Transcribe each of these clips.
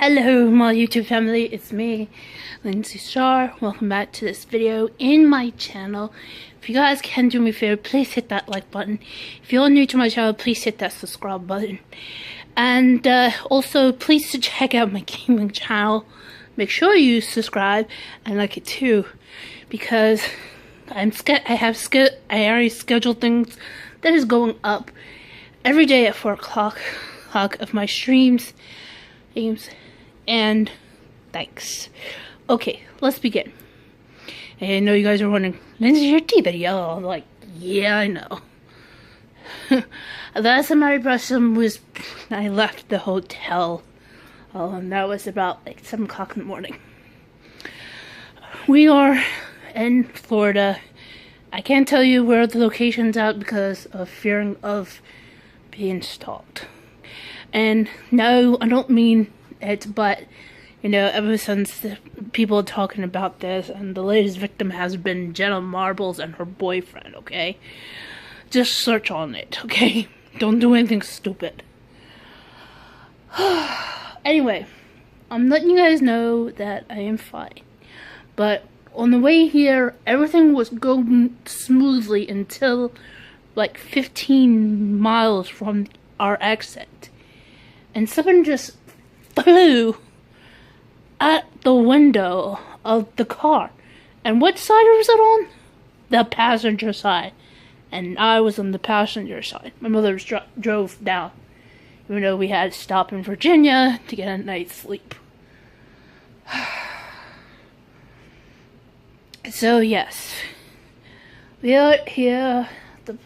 Hello my YouTube family, it's me, Lindsie Star. Welcome back to this video in my channel. If you guys can do me a favor, please hit that like button. If you're new to my channel, please hit that subscribe button. And also, please check out my gaming channel. Make sure you subscribe and like it too, because I already scheduled things that is going up every day at 4 o'clock of my streams, games, and thanks. Okay, let's begin. I know you guys are wondering, Lindsie, your teeth are yellow. I'm like, yeah, I know. The last time I brushed them was I left the hotel. And that was about like 7 o'clock in the morning. We are in Florida. I can't tell you where the location's at because of fearing of being stalked. And no, I don't mean it, but you know, ever since the people are talking about this, and the latest victim has been Jenna Marbles and her boyfriend, okay? Just search on it, okay? Don't do anything stupid. Anyway, I'm letting you guys know that I am fine. But on the way here, everything was going smoothly until like 15 miles from our exit. And someone just flew at the window of the car. And what side was it on? The passenger side. And I was on the passenger side. My mother drove down. Even though we had to stop in Virginia to get a night's sleep. So yes. We are here.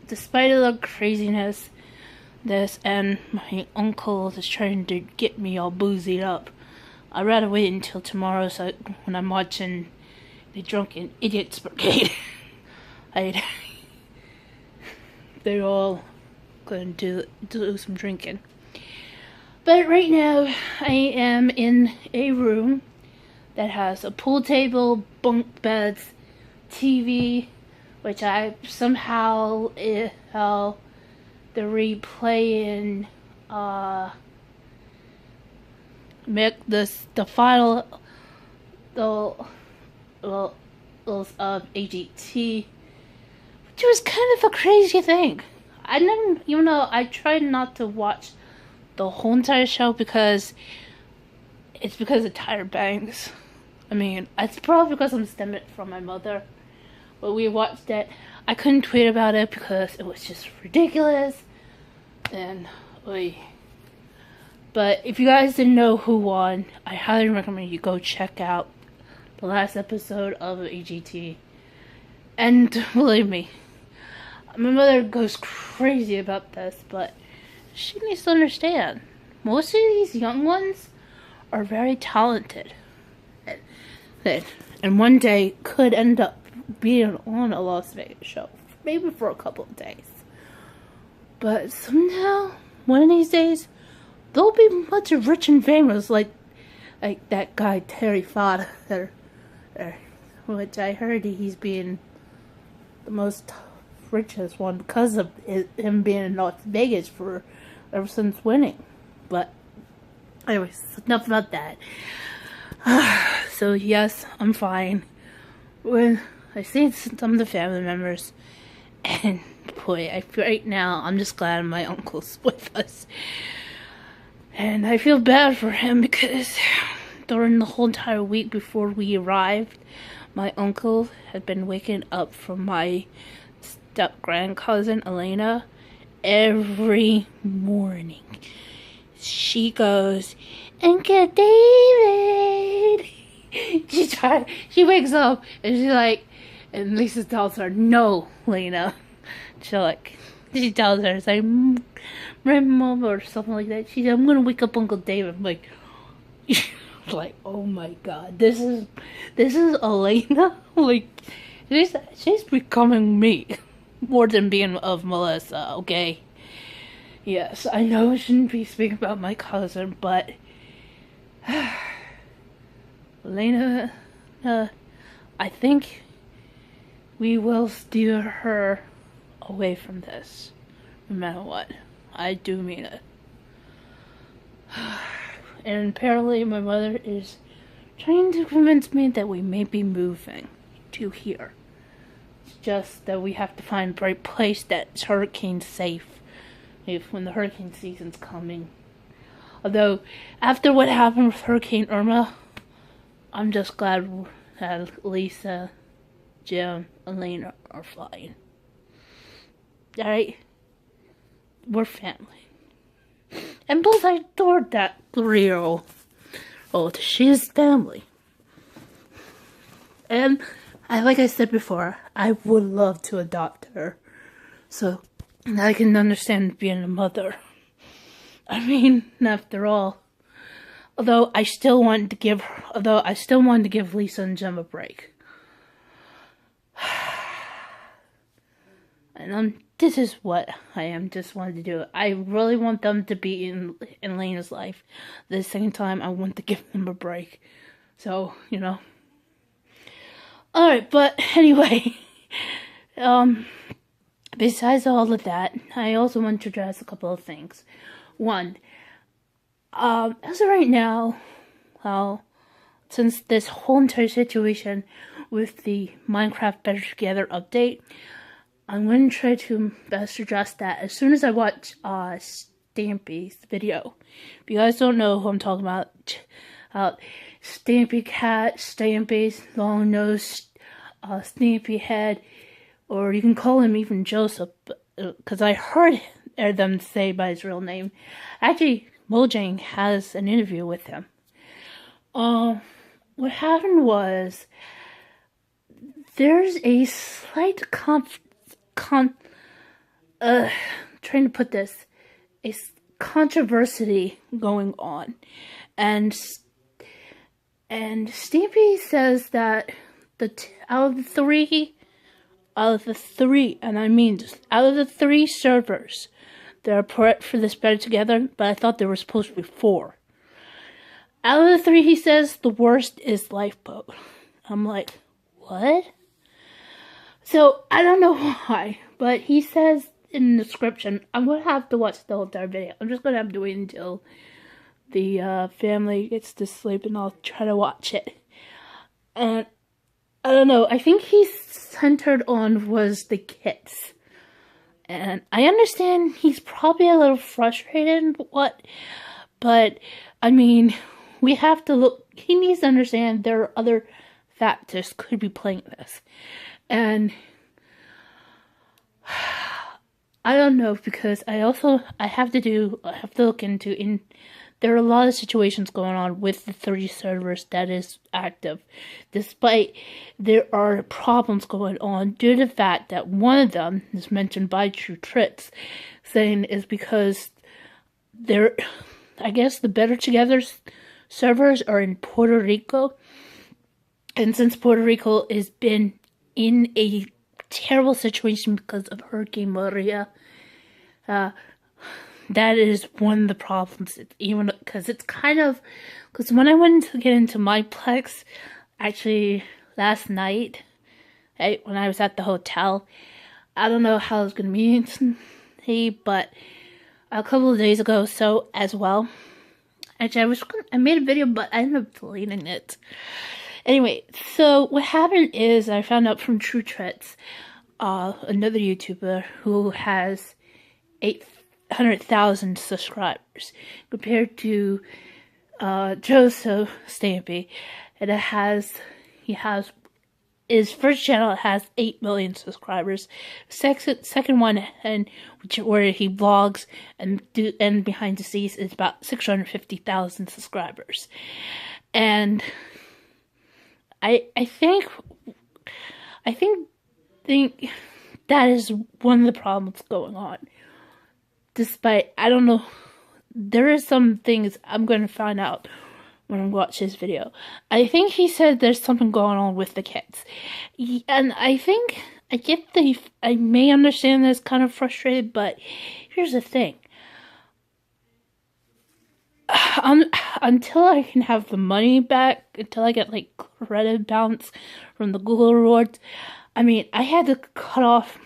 Despite all the craziness, and my uncle is trying to get me all boozied up. I'd rather wait until tomorrow, so when I'm watching the Drunken Idiots Brigade, they're all going to do some drinking. But right now, I am in a room that has a pool table, bunk beds, TV, which I somehow they're replaying the final of AGT, which was kind of a crazy thing. I never, even though I tried not to watch the whole entire show because of Tyra Banks. I mean, it's probably because I'm stemming from my mother. But we watched it. I couldn't tweet about it because it was just ridiculous. And, but if you guys didn't know who won, I highly recommend you go check out the last episode of AGT. And believe me, my mother goes crazy about this, but she needs to understand. Most of these young ones are very talented. And one day could end up being on a Las Vegas show. Maybe for a couple of days. But somehow, one of these days, they'll be much rich and famous like that guy Terry Fodder, which I heard he's being the most richest one because of him being in Las Vegas ever since winning. But anyways, enough about that. So yes, I'm fine. When I see some of the family members, and boy, right now I'm just glad my uncle's with us. And I feel bad for him because during the whole entire week before we arrived, my uncle had been waking up from my step-grandcousin Elena every morning. She goes, Uncle David! She wakes up and she's like, and Lisa tells her, no, Lena. She tells her, it's like, my mom or something like that. She said, I'm gonna wake up Uncle David. I'm like, oh my god, this is Elena? Like, she's becoming me more than being of Melissa, okay? Yes, I know I shouldn't be speaking about my cousin, but Elena, I think we will steer her away from this, no matter what. I do mean it. And apparently my mother is trying to convince me that we may be moving to here. It's just that we have to find a right place that's hurricane safe when the hurricane season's coming. Although, after what happened with Hurricane Irma, I'm just glad that Lisa, Jim, and Lena are flying. Alright? We're family. And plus, I adored that 3-year-old. She is family. And, like I said before, I would love to adopt her. So, I can understand being a mother. I mean, after all. Although I still wanted to give Lisa and Jim a break. And this is what I just wanted to do. I really want them to be in Lena's life. At the same time, I want to give them a break. So, Alright, but anyway. Besides all of that, I also want to address a couple of things. One, as of right now, since this whole entire situation with the Minecraft Better Together update, I'm going to try to best address that as soon as I watch Stampy's video. If you guys don't know who I'm talking about, Stampy Cat, Stampy's long nose, Stampy Head, or you can call him even Joseph, because I heard them say by his real name. Actually, Mojang has an interview with him. What happened was, there's a slight trying to put this, a controversy going on, and Stampy says that out of the three, and I mean just out of the 3 servers that are put for this Better Together, but I thought there were supposed to be 4. Out of the 3, he says the worst is Lifeboat. I'm like, what? So, I don't know why, but he says in the description, I'm going to have to watch the whole entire video. I'm just going to have to wait until the family gets to sleep and I'll try to watch it. And I don't know, I think he's centered on was the kids. And I understand he's probably a little frustrated, but I mean, we have to look, he needs to understand there are other factors could be playing this. And I don't know, because I have to look into, there are a lot of situations going on with the 3 servers that is active, despite there are problems going on due to the fact that one of them is mentioned by True Tricks, saying is because I guess the Better Together servers are in Puerto Rico, and since Puerto Rico has been in a terrible situation because of Hurricane Maria, that is one of the problems. Even because because when I went to get into my Plex, actually last night, when I was at the hotel, I don't know how it's gonna be, but a couple of days ago, so as well. Actually, I made a video, but I ended up deleting it. Anyway, so what happened is I found out from True Tricks, another YouTuber who has 800,000 subscribers compared to Joseph Stampy, and his first channel has 8 million subscribers. Second one, where he vlogs and behind the scenes, is about 650,000 subscribers, and I think that is one of the problems going on. Despite, I don't know, there is some things I'm going to find out when I watch his video. I think he said there's something going on with the kids. And I think, I may understand that it's kind of frustrated, but here's the thing. Until I can have the money back, until I get like credit bounce from the Google rewards, I mean, I had to cut off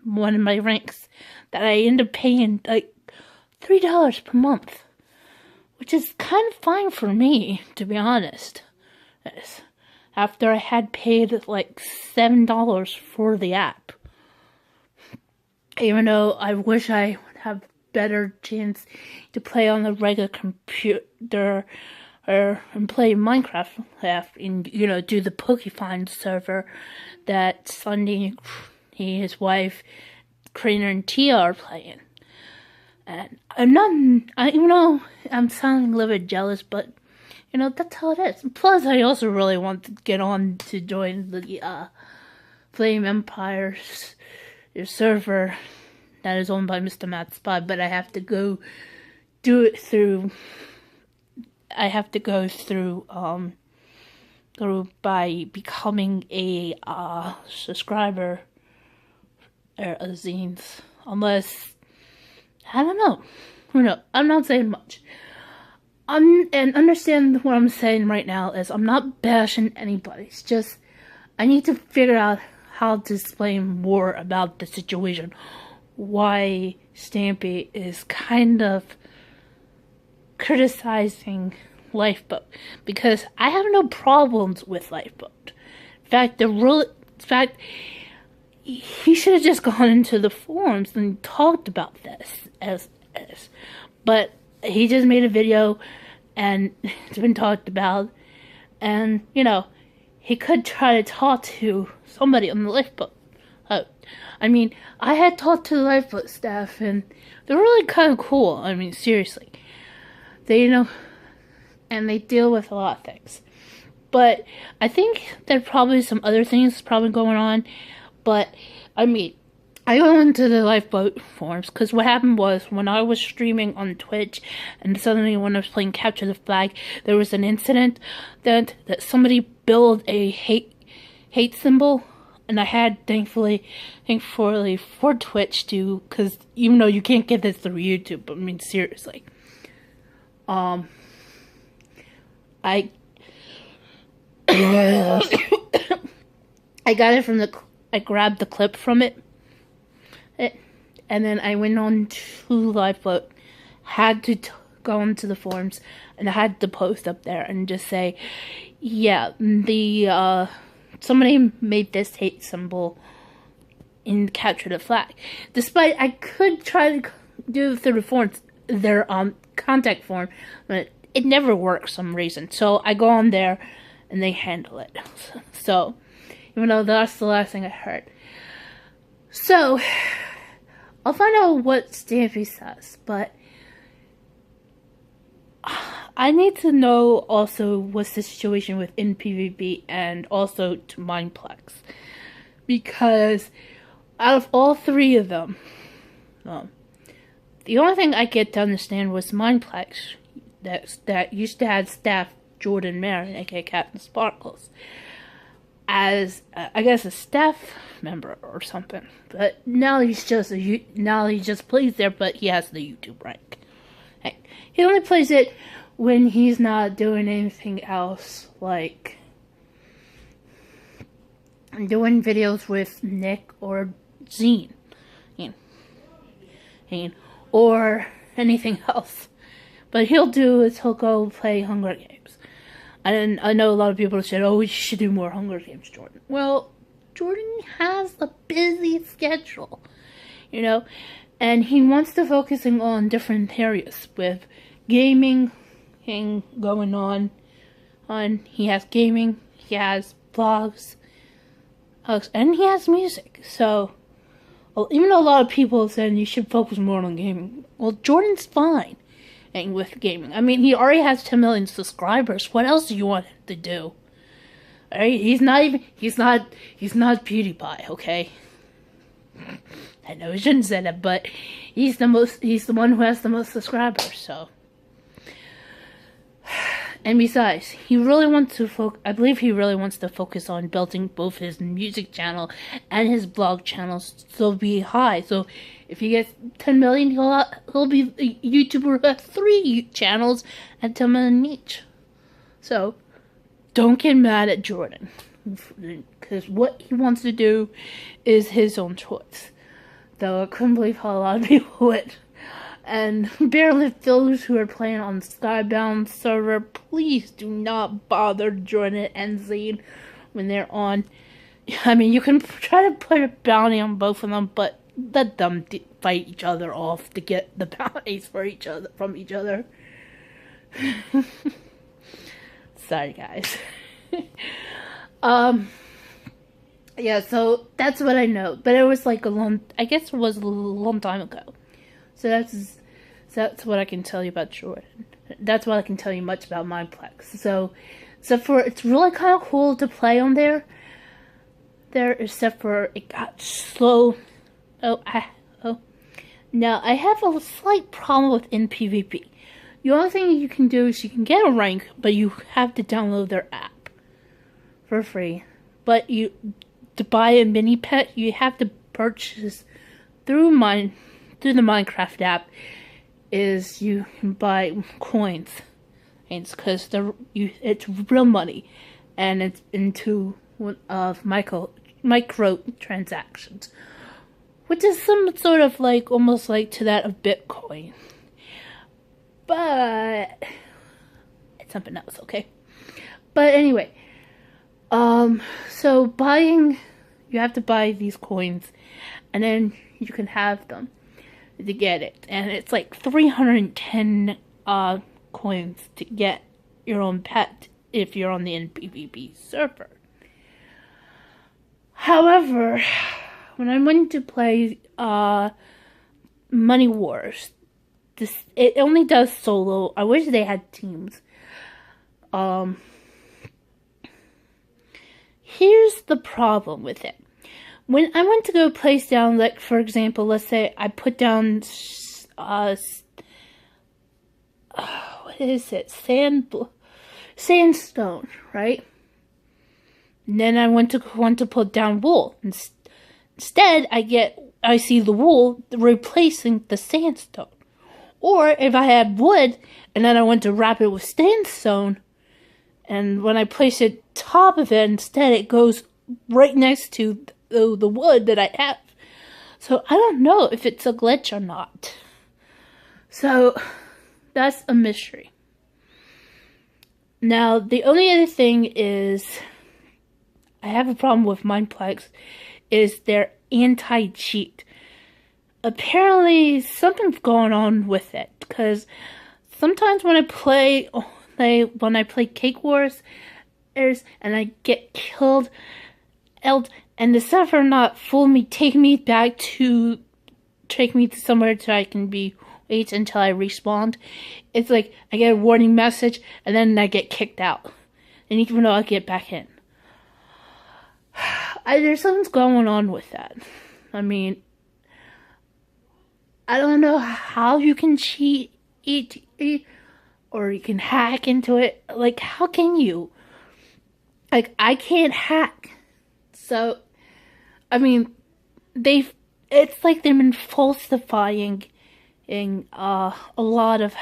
one of my ranks that I ended up paying like $3 per month, which is kind of fine for me, to be honest. After I had paid like $7 for the app. Even though I wish I would have better chance to play on the regular computer and play Minecraft and, you know, do the Pokefind server that Sunday, he, his wife, Crainer, and Tia are playing. And even though I'm sounding a little bit jealous, but, you know, that's how it is. Plus, I also really want to get on to join the Flame Empire's server that is owned by Mr. Matt Spy, but I have to go do it through. I have to go through by becoming a subscriber or a zines, unless I don't know. Who knows? I'm not saying much. And understand what I'm saying right now is I'm not bashing anybody. It's just I need to figure out how to explain more about the situation. Why Stampy is kind of criticizing Lifeboat, because I have no problems with Lifeboat. In fact, he should have just gone into the forums and talked about this but he just made a video and it's been talked about, and you know, he could try to talk to somebody on the Lifeboat. I mean, I had talked to the Lifeboat staff and they're really kind of cool. I mean, seriously. They, you know, and they deal with a lot of things. But I think there are probably some other things probably going on. But, I mean, I go into the Lifeboat forums because what happened was when I was streaming on Twitch and suddenly when I was playing Capture the Flag, there was an incident that somebody built a hate symbol. And I had, thankfully for Twitch to, because even though you can't get this through YouTube, but I mean, seriously. I got it from I grabbed the clip from it, and then I went on to Lifeboat, had to go into the forums, and I had to post up there and just say, yeah, somebody made this hate symbol in Capture the Flag. Despite I could try to do it through the forums, their contact form, but it never works for some reason. So I go on there and they handle it. So even though that's the last thing I heard. So I'll find out what Stampy says, but I need to know also what's the situation with PvP and also to Mineplex, because out of all three of them, the only thing I get to understand was Mineplex that used to have staff Jordan Maron, aka Captain Sparkles, as I guess a staff member or something. But now he just plays there, but he has the YouTube rank. Hey, he only plays it when he's not doing anything else, like doing videos with Nick or Zine, or anything else. But he'll go play Hunger Games. And I know a lot of people said, oh, we should do more Hunger Games, Jordan. Well, Jordan has a busy schedule, and he wants to focusing on different areas with gaming going on. He has gaming, he has vlogs, and he has music. So, even though a lot of people said you should focus more on gaming, well, Jordan's fine with gaming. I mean, he already has 10 million subscribers. What else do you want him to do? Alright, he's not PewDiePie, okay? I know I shouldn't say that, but he's the one who has the most subscribers, so. And besides, he really wants to I believe he really wants to focus on building both his music channel and his blog channels so be high. So if he gets 10 million, he'll be a YouTuber who has 3 channels at 10 million each. So don't get mad at Jordan, because what he wants to do is his own choice. Though I couldn't believe how a lot of people would And barely those who are playing on Skybound server, please do not bother joining Endzine when they're on. I mean, you can try to put a bounty on both of them, but let them fight each other off to get the bounties for each other from each other. Sorry, guys. Yeah, so that's what I know. But it was like I guess it was a long time ago. So that's what I can tell you about Jordan. That's what I can tell you much about Mineplex. So it's really kind of cool to play on there. Except for it got slow. Now I have a slight problem with PvP. The only thing you can do is you can get a rank, but you have to download their app for free. But to buy a mini pet, you have to purchase through the Minecraft app. Is you can buy coins, and because it's real money, and it's into micro transactions, which is some sort of like almost like to that of Bitcoin, but it's something else, okay? But anyway, so you have to buy these coins, and then you can have them to get it, and it's like 310 coins to get your own pet if you're on the NPVP server. However, when I went to play Money Wars, it only does solo. I wish they had teams. Here's the problem with it. When I went to go place down, like for example, let's say I put down what is it? Sandstone, right? And then I want to put down wool. Instead, I see the wool replacing the sandstone. Or if I had wood and then I want to wrap it with sandstone, and when I place it top of it, instead it goes right next to the wood that I have. So I don't know if it's a glitch or not. So that's a mystery. Now the only other thing is I have a problem with Mineplex is their anti-cheat. Apparently something's going on with it, because sometimes when I play Cake Wars and I get killed, and the server not fool me, take me to somewhere so I can wait until I respawn. It's like I get a warning message and then I get kicked out, and even though I get back in, there's something's going on with that. I mean, I don't know how you can cheat, or you can hack into it. Like, how can you? Like, I can't hack. So, I mean, it's like they've been falsifying a lot of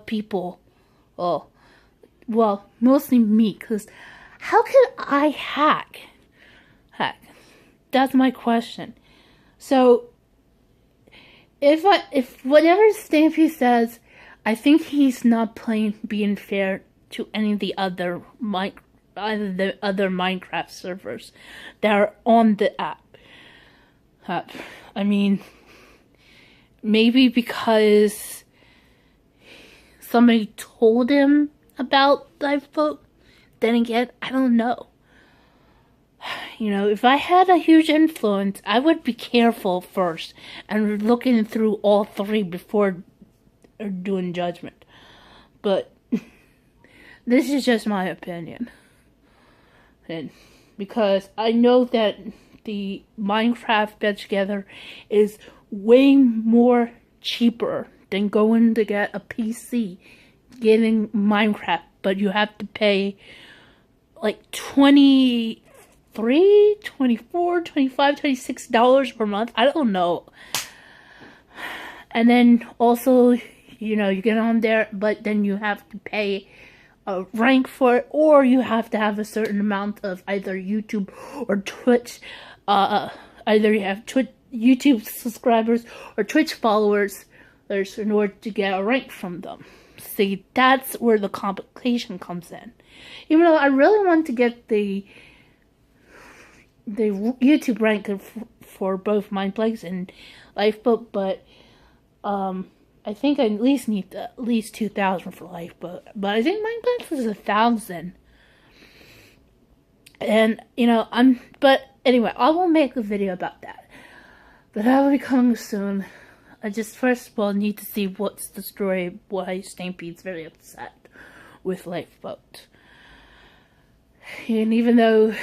people. Well, mostly me, because how can I hack? That's my question. So, if whatever Stampy says, I think he's not being fair to any of the other Minecraft servers that are on the app. I mean, maybe because somebody told him about Lifeboat. Then again, I don't know. You know, if I had a huge influence, I would be careful first and looking through all three before doing judgment. But this is just my opinion. And because I know that the Minecraft Get Together is way more cheaper than going to get a PC, getting Minecraft, but you have to pay like $23, $24, $25, $26 per month. I don't know. And then also, you know, you get on there, but then you have to pay a rank for it, or you have to have a certain amount of either YouTube or Twitch. Either you have YouTube subscribers or Twitch followers in order to get a rank from them. See, that's where the complication comes in. Even though I really want to get the YouTube rank for both Mind Plagues and Lifeboat, but I think I at least need at least 2,000 for Lifeboat. But I think Mind Plagues is 1,000. And but anyway, I will make a video about that. But that will be coming soon. I just first of all need to see what's the story, why Stampede's very upset with Lifeboat. And even though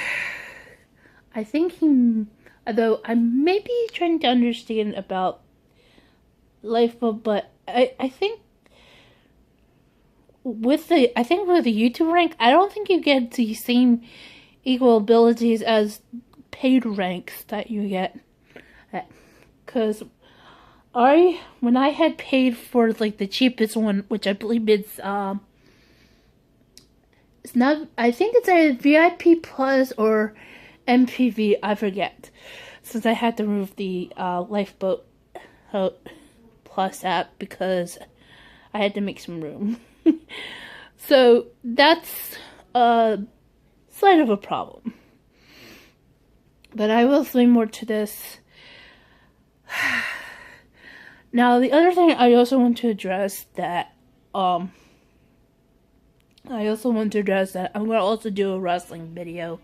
although I may be trying to understand about Lifeboat, but I think with the YouTube rank, I don't think you get the same equal abilities as paid ranks that you get. Because when I had paid for like the cheapest one, which I believe it's not, I think it's a VIP Plus or MPV, I forget, since I had to remove the Lifeboat Plus app because I had to make some room. So that's slight of a problem. But I will say more to this. Now, the other thing I also want to address that I'm going to also do a wrestling video.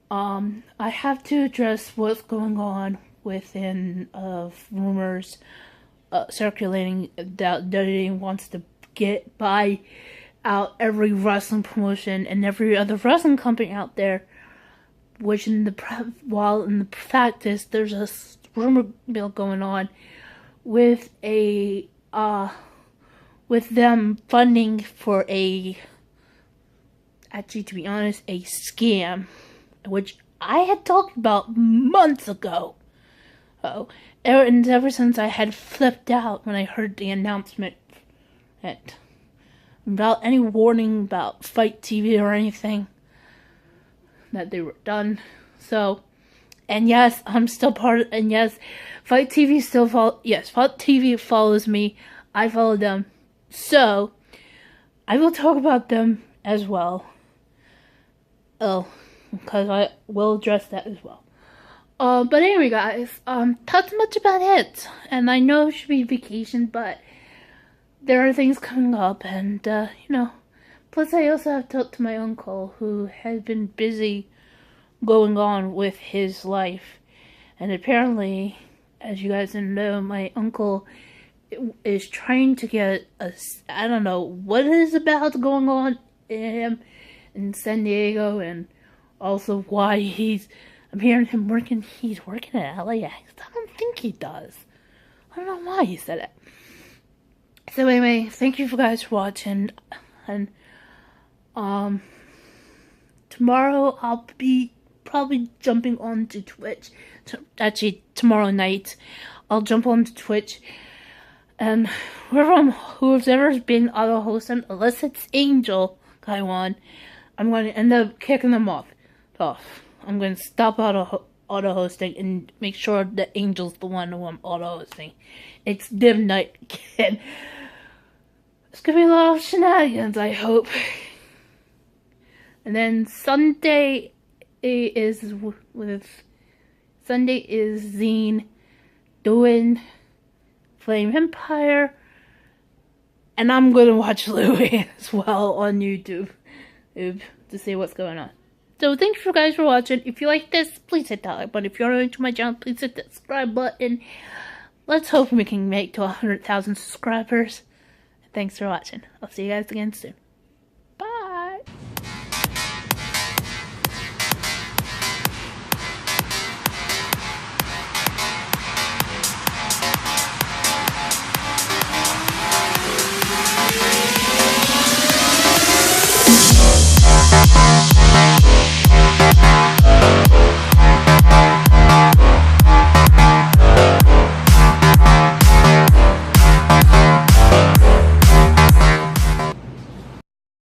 I have to address what's going on within rumors circulating that WWE wants to buy out every wrestling promotion and every other wrestling company out there. Which in the fact is there's a rumor mill going on with with them funding for actually, to be honest, a scam, which I had talked about months ago. And ever since I had flipped out when I heard the announcement without any warning about Fight TV or anything, that they were done. So, and yes, I'm still and yes, Fight TV Fight TV follows me. I follow them. So, I will talk about them as well. Because I will address that as well. But anyway, guys, that's much about it. And I know it should be vacation, but there are things coming up, and plus I also have talked to my uncle, who has been busy going on with his life, and apparently, as you guys know, my uncle is trying to get I don't know what is about going on in San Diego, and also why I'm hearing him he's working at LAX. I don't think he does. I don't know why he said it. So anyway, thank you guys for watching, and tomorrow I'll be probably jumping onto Twitch. Actually, tomorrow night I'll jump onto Twitch, and whoever's been auto hosting, unless it's Angel Kaiwan, I'm going to end up kicking them off. I'm going to stop auto hosting and make sure that Angel's the one who I'm auto hosting. It's dim night again. It's gonna be a lot of shenanigans, I hope. And then Sunday is Zine doing Flame Empire, and I'm gonna watch Louie as well on YouTube to see what's going on. So thank you guys for watching. If you like this, please hit that like button. If you're new to my channel, please hit the subscribe button. Let's hope we can make to 100,000 subscribers. Thanks for watching. I'll see you guys again soon.